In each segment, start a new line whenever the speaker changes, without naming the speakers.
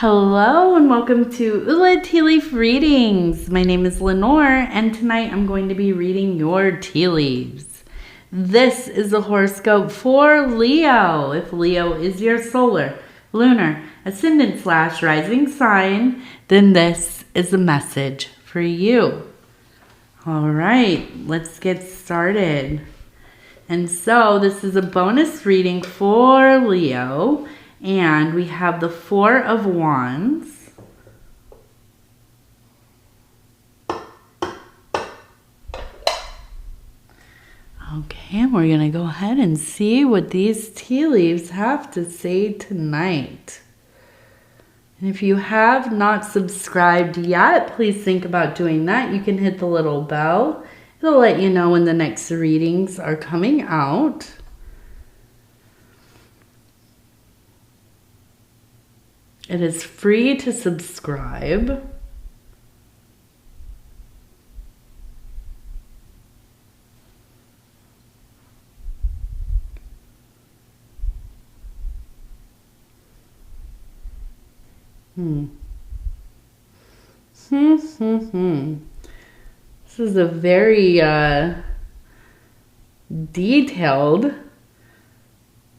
Hello and welcome to Ula Tea Leaf Readings. My name is Lenore and tonight I'm going to be reading your tea leaves. This is the horoscope for Leo. If Leo is your solar, lunar, ascendant / rising sign, then this is a message for you. All right, let's get started. And so this is a bonus reading for Leo. And we have the Four of Wands. Okay, we're going to go ahead and see what these tea leaves have to say tonight. And if you have not subscribed yet, please think about doing that. You can hit the little bell. It'll let you know when the next readings are coming out. It is free to subscribe. This is a very detailed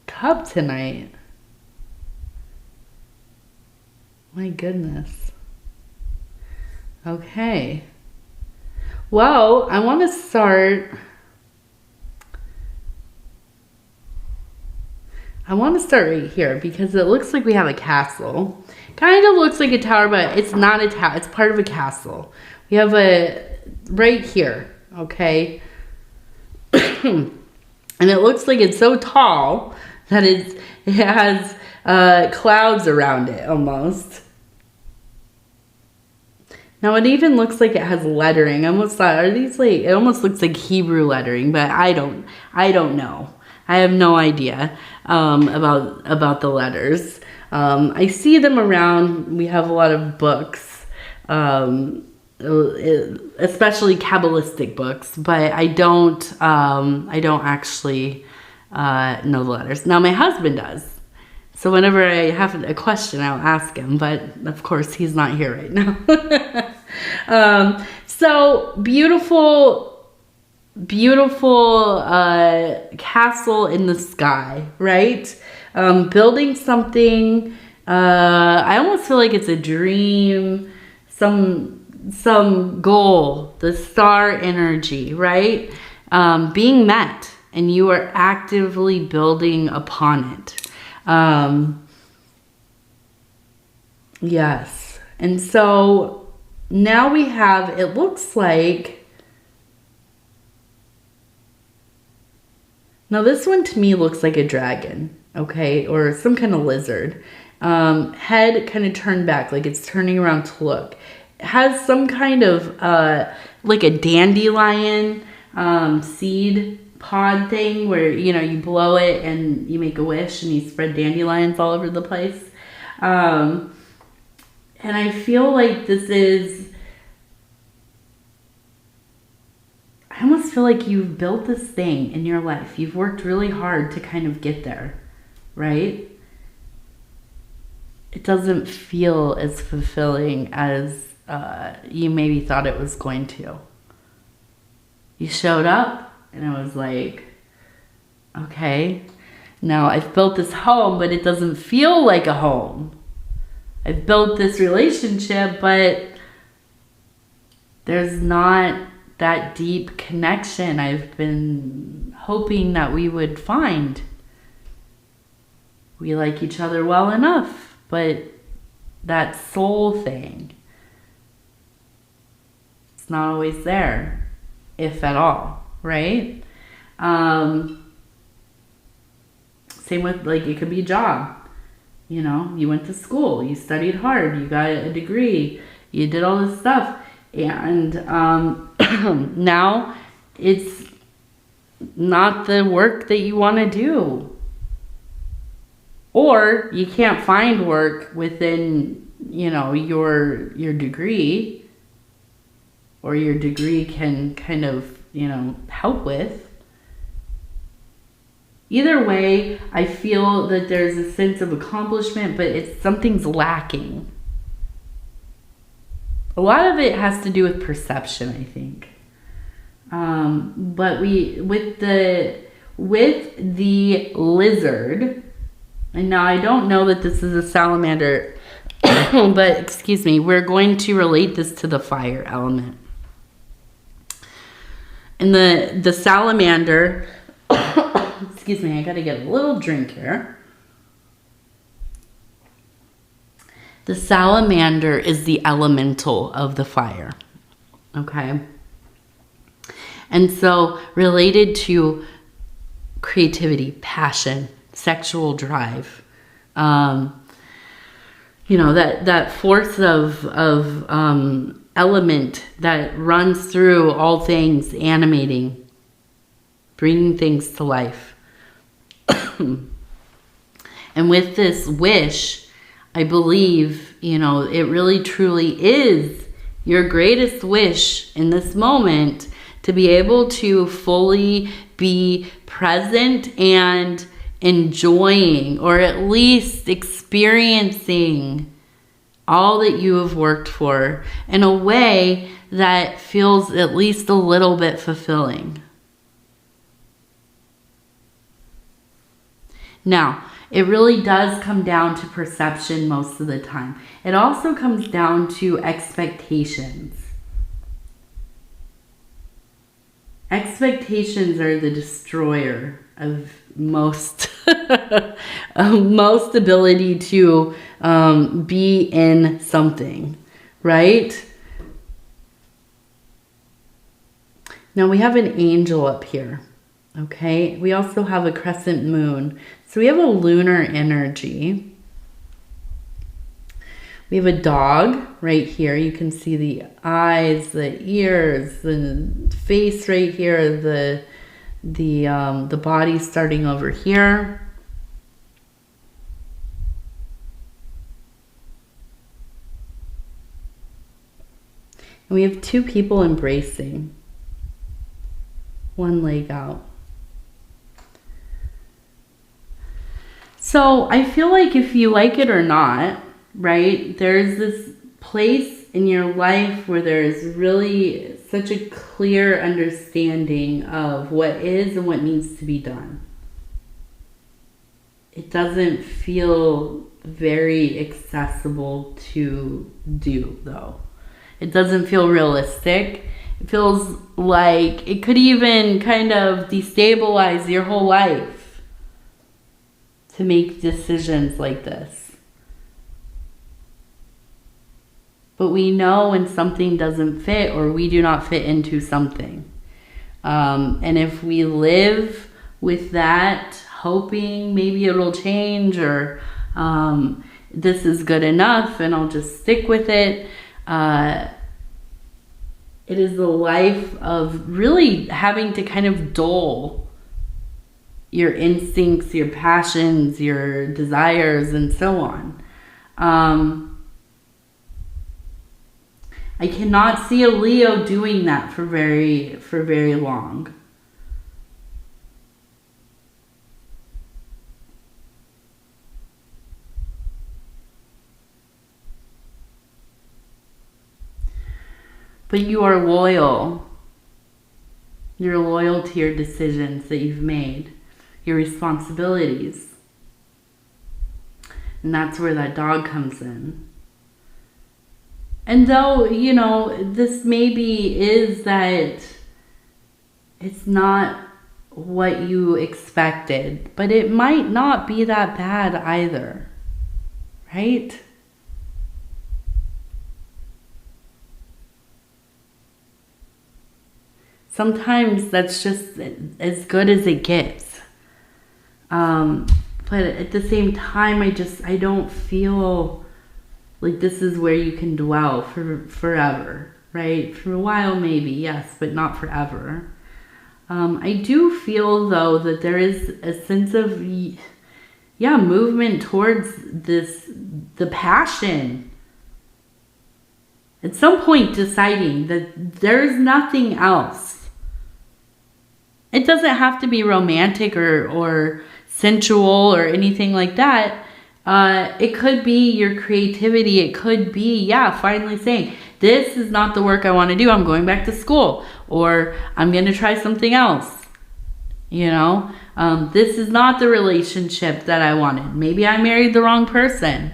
cup tonight. My goodness. Okay. Well, I want to start right here because it looks like we have a castle. Kind of looks like a tower, but it's not a tower. It's part of a castle. We have a right here, okay? And it looks like it's so tall that it has clouds around it almost. Now it even looks like it has lettering. I almost thought, are these like? It almost looks like Hebrew lettering, but I don't know. I have no idea about the letters. I see them around. We have a lot of books, especially Kabbalistic books, but I don't actually know the letters. Now my husband does. So whenever I have a question, I'll ask him, but of course he's not here right now. So beautiful castle in the sky, right? Building something. I almost feel like it's a dream, some goal, the star energy, right? Being met, and you are actively building upon it. Yes. And so now we have, it looks like, now this one to me looks like a dragon, okay, or some kind of lizard. Head kind of turned back, like it's turning around to look. It has some kind of, like a dandelion, seed pod thing where, you know, you blow it and you make a wish and you spread dandelions all over the place. And I feel like I almost feel like you've built this thing in your life. You've worked really hard to kind of get there, right? It doesn't feel as fulfilling as you maybe thought it was going to. You showed up and I was like, okay, now I've built this home, but it doesn't feel like a home. I've built this relationship, but there's not that deep connection I've been hoping that we would find. We like each other well enough, but that soul thing, it's not always there, if at all. Right? Same with, like, it could be a job. You know, you went to school, you studied hard, you got a degree, you did all this stuff, and now it's not the work that you want to do. Or you can't find work within, you know, your degree, or your degree can kind of, you know, help with. Either way, I feel that there's a sense of accomplishment, but something's lacking. A lot of it has to do with perception, I think. But with the lizard, and now I don't know that this is a salamander, but excuse me, we're going to relate this to the fire element. And the salamander, excuse me, I gotta get a little drink here. The salamander is the elemental of the fire, okay? And so related to creativity, passion, sexual drive, that force of element that runs through all things, animating, bringing things to life. And with this wish, I believe, it really truly is your greatest wish in this moment to be able to fully be present and enjoying, or at least experiencing, all that you have worked for in a way that feels at least a little bit fulfilling. Now, it really does come down to perception most of the time. It also comes down to expectations. Expectations are the destroyer of most most ability to be in something, right? Now we have an angel up here, okay? We also have a crescent moon. So we have a lunar energy. We have a dog right here. You can see the eyes, the ears, the face right here, the body starting over here. And we have two people embracing. One leg out. So I feel like if you like it or not, right, there's this place in your life where there's really such a clear understanding of what is and what needs to be done. It doesn't feel very accessible to do, though. It doesn't feel realistic. It feels like it could even kind of destabilize your whole life to make decisions like this. But we know when something doesn't fit, or we do not fit into something. And if we live with that, hoping maybe it'll change, or this is good enough and I'll just stick with it, it is the life of really having to kind of dull your instincts, your passions, your desires, and so on. I cannot see a Leo doing that for very long. But you are loyal. You're loyal to your decisions that you've made, your responsibilities. And that's where that dog comes in. And though, this maybe is that it's not what you expected, but it might not be that bad either, right? Sometimes that's just as good as it gets. But at the same time, I don't feel like this is where you can dwell for forever, right? For a while maybe, yes, but not forever. I do feel, though, that there is a sense of, movement towards the passion. At some point deciding that there's nothing else. It doesn't have to be romantic or sensual or anything like that. It could be your creativity. It could be, finally saying, this is not the work I want to do. I'm going back to school, or I'm going to try something else. This is not the relationship that I wanted. Maybe I married the wrong person.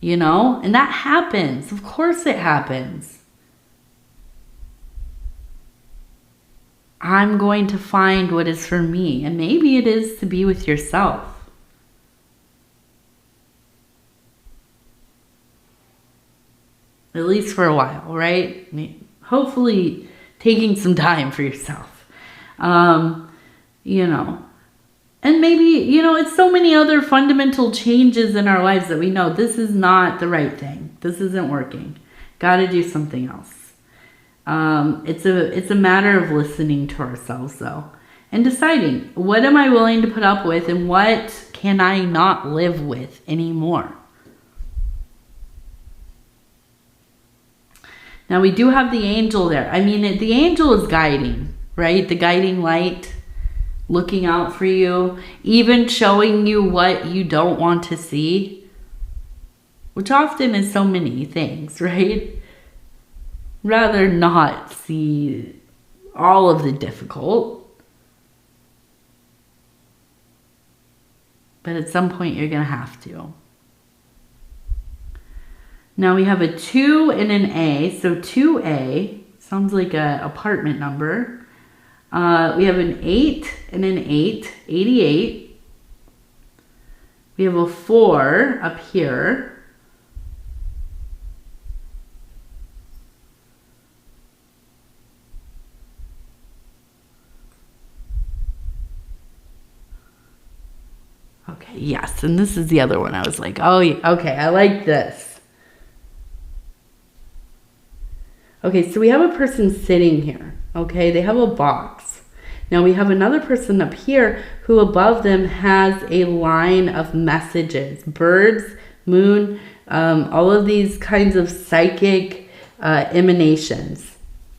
And that happens. Of course it happens. I'm going to find what is for me. And maybe it is to be with yourself. At least for a while, right? Hopefully taking some time for yourself. And maybe, it's so many other fundamental changes in our lives that we know this is not the right thing. This isn't working. Got to do something else. It's a matter of listening to ourselves, though, and deciding, what am I willing to put up with and what can I not live with anymore? Now, we do have the angel there. The angel is guiding, right? The guiding light, looking out for you, even showing you what you don't want to see, which often is so many things, right? Rather not see all of the difficult. But at some point, you're going to have to. Now we have a 2 and an A. So 2A sounds like an apartment number. We have an 8 and an 8, 88. We have a 4 up here. Okay, yes, and this is the other one. I was like, oh, okay, I like this. Okay, so we have a person sitting here, okay? They have a box. Now we have another person up here who above them has a line of messages. Birds, moon, all of these kinds of psychic emanations,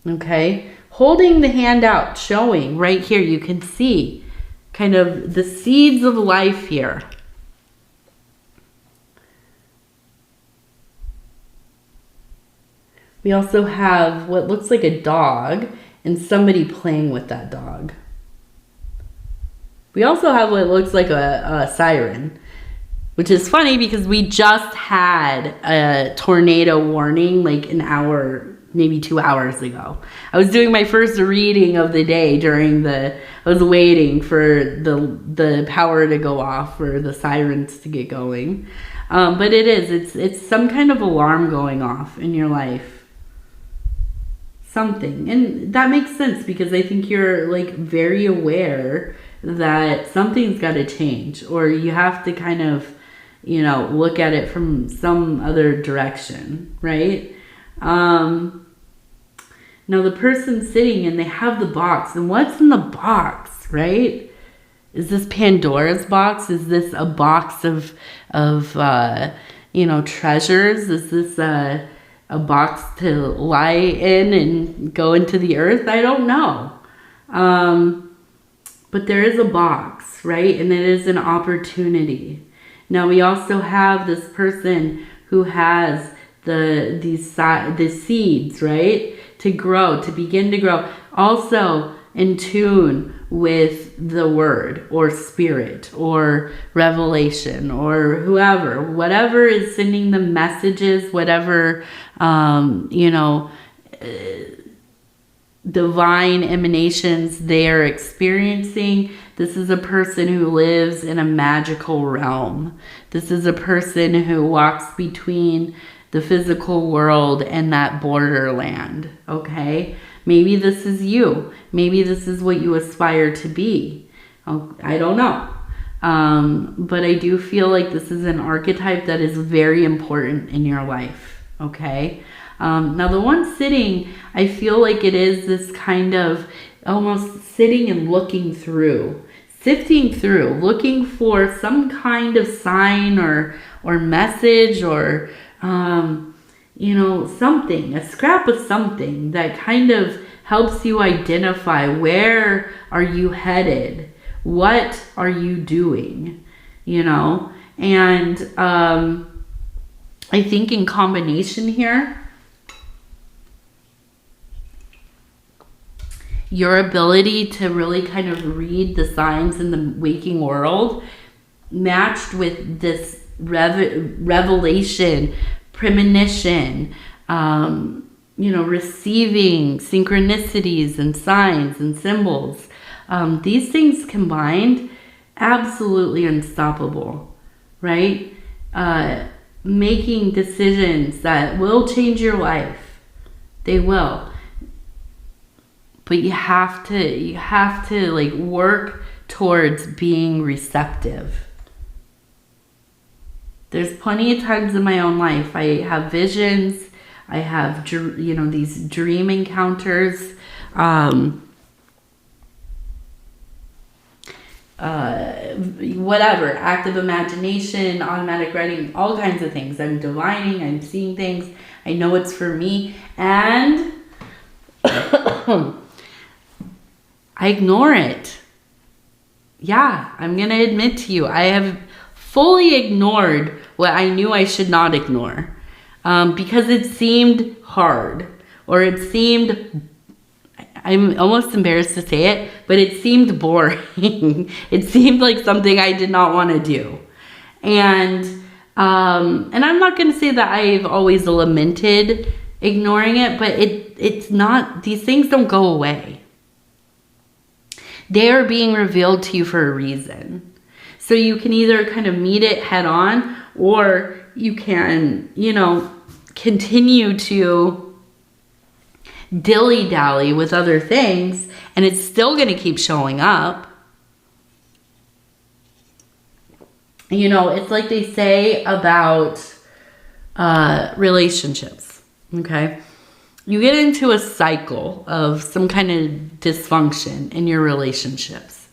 okay? Holding the hand out, showing right here, you can see kind of the seeds of life here. We also have what looks like a dog and somebody playing with that dog. We also have what looks like a siren, which is funny because we just had a tornado warning like an hour, maybe 2 hours ago. I was doing my first reading of the day I was waiting for the power to go off or the sirens to get going. But it's some kind of alarm going off in your life. Something. And that makes sense because I think you're like very aware that something's got to change, or you have to kind of, look at it from some other direction, right? Now the person's sitting and they have the box, and what's in the box, right? Is this Pandora's box? Is this a box of treasures? Is this a box to lie in and go into the earth? I don't know. But there is a box, right? And it is an opportunity. Now we also have this person who has the seeds, right? To grow, to begin to grow. Also in tune with the word or spirit or revelation or whatever is sending the messages, whatever, divine emanations they are experiencing. This is a person who lives in a magical realm. This is a person who walks between the physical world and that borderland, okay? Maybe this is you. Maybe this is what you aspire to be. I don't know. But I do feel like this is an archetype that is very important in your life, okay? Now the one sitting, I feel like it is this kind of almost sitting and looking through, sifting through, looking for some kind of sign or message or, something, a scrap of something that kind of helps you identify where are you headed, what are you doing, you know. And I think in combination here, your ability to really kind of read the signs in the waking world matched with this revelation, premonition, you know, receiving synchronicities and signs and symbols. These things combined, absolutely unstoppable, right? Making decisions that will change your life. They will. But you have to like work towards being receptive. There's plenty of times in my own life I have visions, I have, you know, these dream encounters, whatever, active imagination, automatic writing, all kinds of things. I'm divining, I'm seeing things, I know it's for me, and I ignore it. Yeah, I'm going to admit to you, I have fully ignored what I knew I should not ignore, because it seemed hard, or it seemed, I'm almost embarrassed to say it, but it seemed boring. It seemed like something I did not want to do. And I'm not going to say that I've always lamented ignoring it, but it's not, these things don't go away. They are being revealed to you for a reason. So you can either kind of meet it head on, or you can, you know, continue to dilly-dally with other things, and it's still going to keep showing up. You know, it's like they say about relationships, okay? You get into a cycle of some kind of dysfunction in your relationships.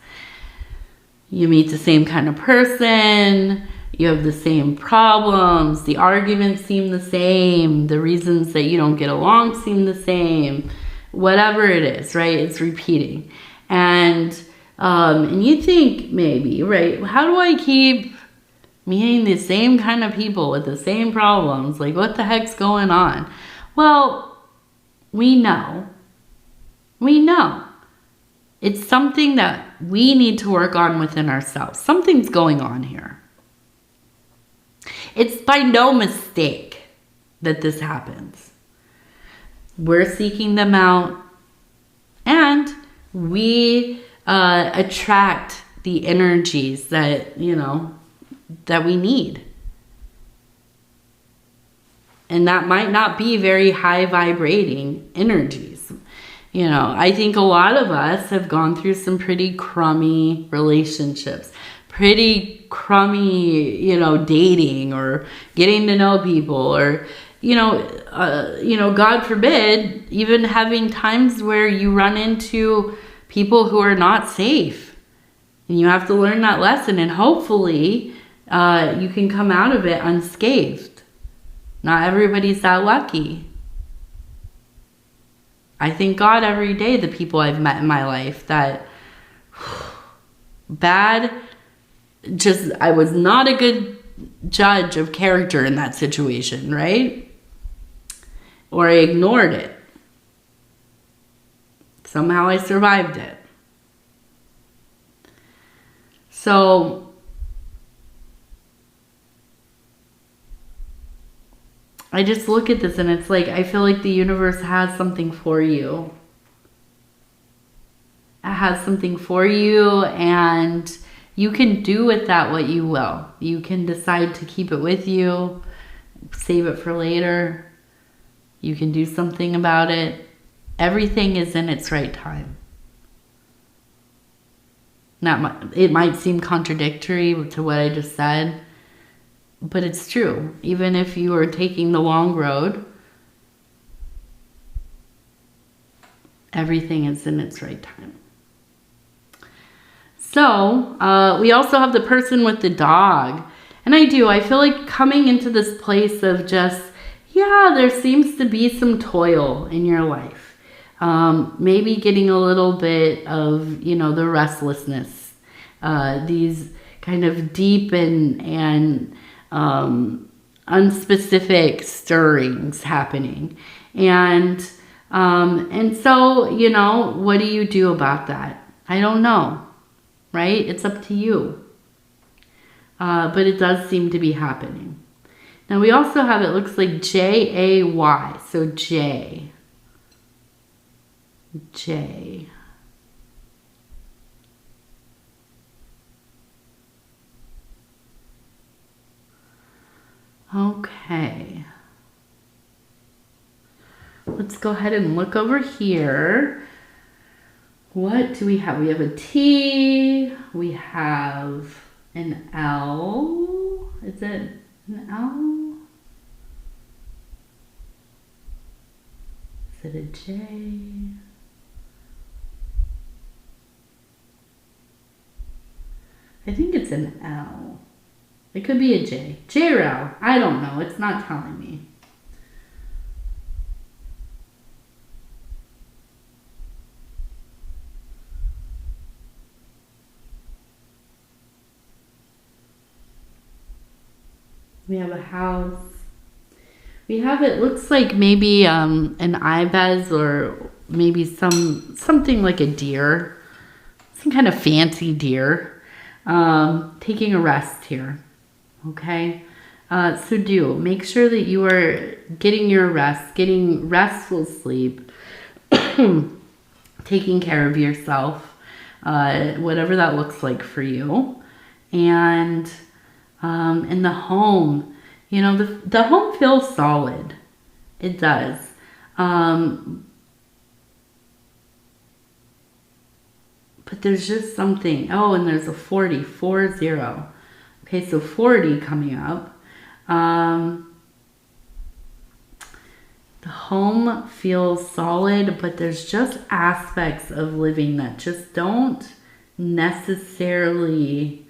You meet the same kind of person, you have the same problems, the arguments seem the same, the reasons that you don't get along seem the same, whatever it is, right? It's repeating. And you think maybe, right, how do I keep meeting the same kind of people with the same problems? Like, what the heck's going on? Well, we know. It's something that we need to work on within ourselves. Something's going on here. It's by no mistake that this happens. We're seeking them out, and we attract the energies that, you know, that we need. And that might not be very high vibrating energies. You know, I think a lot of us have gone through some pretty crummy relationships, pretty crummy, you know, dating or getting to know people, or, you know, God forbid, even having times where you run into people who are not safe. And you have to learn that lesson, and hopefully you can come out of it unscathed. Not everybody's that lucky. I thank God every day the people I've met in my life that bad, just, I was not a good judge of character in that situation, right? Or I ignored it. Somehow I survived it. So I just look at this and it's like, I feel like the universe has something for you. It has something for you, and you can do with that what you will. You can decide to keep it with you, save it for later. You can do something about it. Everything is in its right time. It might seem contradictory to what I just said, but it's true. Even if you are taking the long road, everything is in its right time. So, we also have the person with the dog. And I feel like coming into this place of just, yeah, there seems to be some toil in your life. Maybe getting a little bit of, the restlessness, these kind of deep and unspecific stirrings happening. And so, what do you do about that? I don't know, right? It's up to you. But it does seem to be happening. Now we also have, it looks like J-A-Y. So J. Okay. Let's go ahead and look over here. What do we have? We have a T. We have an L. Is it an L? Is it a J? I think it's an L. It could be a J. J or L. I don't know. It's not telling me. We have a house. We have, it looks like maybe an ibis or maybe something like a deer. Some kind of fancy deer. Taking a rest here. Okay? So make sure that you are getting your rest, getting restful sleep, taking care of yourself, whatever that looks like for you. And in the home, the home feels solid. It does. But there's just something. Oh, and there's a 40. Okay, so 40 coming up. The home feels solid, but there's just aspects of living that just don't necessarily,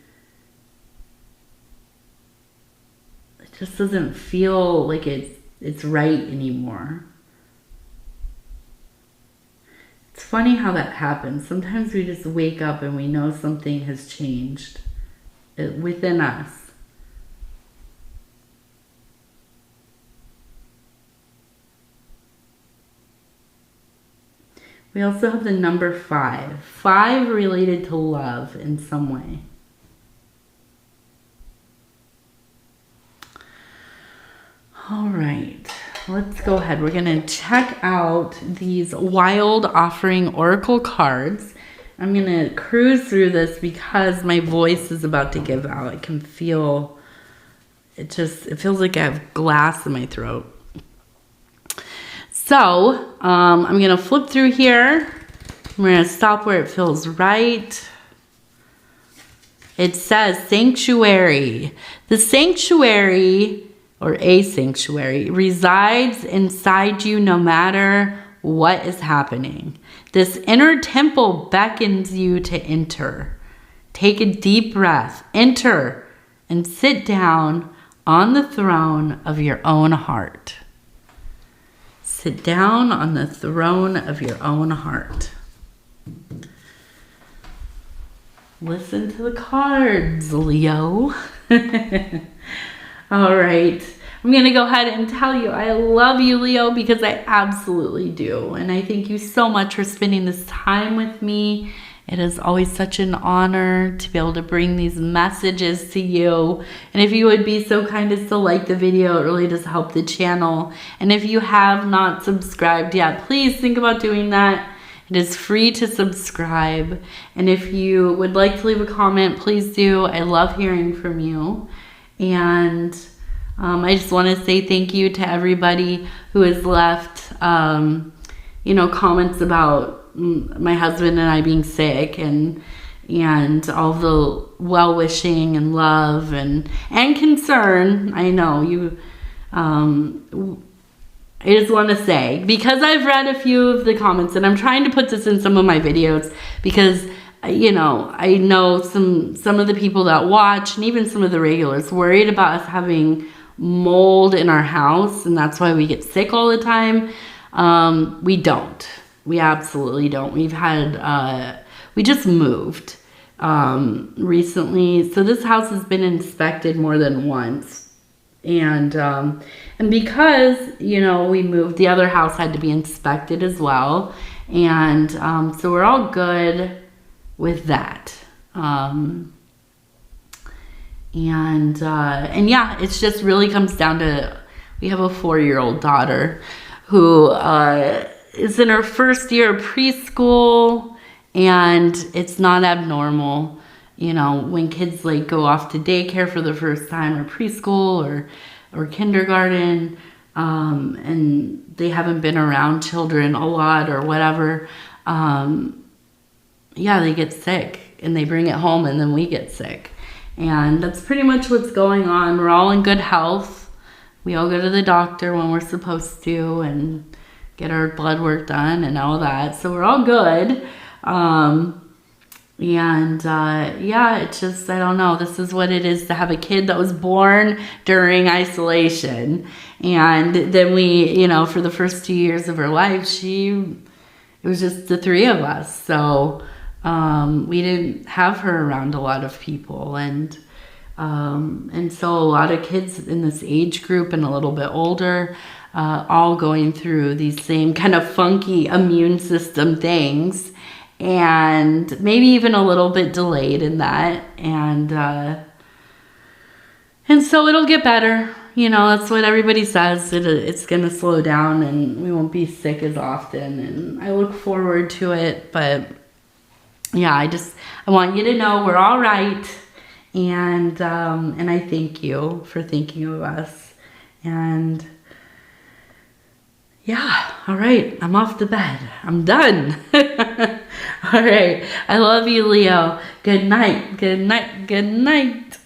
it just doesn't feel like it's right anymore. It's funny how that happens. Sometimes we just wake up and we know something has changed within us. We also have the number 5. 5 related to love in some way. All right, let's go ahead. We're going to check out these Wild Offering Oracle cards. I'm going to cruise through this because my voice is about to give out. I can feel, it feels like I have glass in my throat. So, I'm going to flip through here. We're going to stop where it feels right. It says sanctuary. The sanctuary, or a sanctuary, resides inside you no matter what is happening. This inner temple beckons you to enter. Take a deep breath, enter, and sit down on the throne of your own heart. Sit down on the throne of your own heart. Listen to the cards, Leo. All right. I'm going to go ahead and tell you I love you, Leo, because I absolutely do. And I thank you so much for spending this time with me. It is always such an honor to be able to bring these messages to you. And if you would be so kind as to like the video, it really does help the channel. And if you have not subscribed yet, please think about doing that. It is free to subscribe. And if you would like to leave a comment, please do. I love hearing from you. And I just want to say thank you to everybody who has left, comments about my husband and I being sick and all the well-wishing and love and concern. I know you, I just want to say, because I've read a few of the comments and I'm trying to put this in some of my videos because, I know some of the people that watch and even some of the regulars worried about us having mold in our house and that's why we get sick all the time. We don't. We absolutely don't. We've had, we just moved recently. So this house has been inspected more than once. And because, you know, we moved, the other house had to be inspected as well. And so we're all good with that. And yeah, it's just really comes down to, we have a 4-year-old daughter who is in her first year of preschool, and it's not abnormal, you know, when kids like go off to daycare for the first time, or preschool or kindergarten, and they haven't been around children a lot or whatever. Yeah, they get sick and they bring it home, and then we get sick. And that's pretty much what's going on. We're all in good health. We all go to the doctor when we're supposed to and get our blood work done and all that. So we're all good. Yeah, it's just, I don't know. This is what it is to have a kid that was born during isolation. And then we, you know, for the first 2 years of her life, it was just the 3 of us. So we didn't have her around a lot of people, and so a lot of kids in this age group and a little bit older, all going through these same kind of funky immune system things, and maybe even a little bit delayed in that, and so it'll get better. You know, that's what everybody says. It's gonna slow down, and we won't be sick as often, and I look forward to it. But yeah, I want you to know we're all right, and I thank you for thinking of us. And yeah, all right, I'm off to bed. I'm done. All right, I love you, Leo. Good night, good night, good night.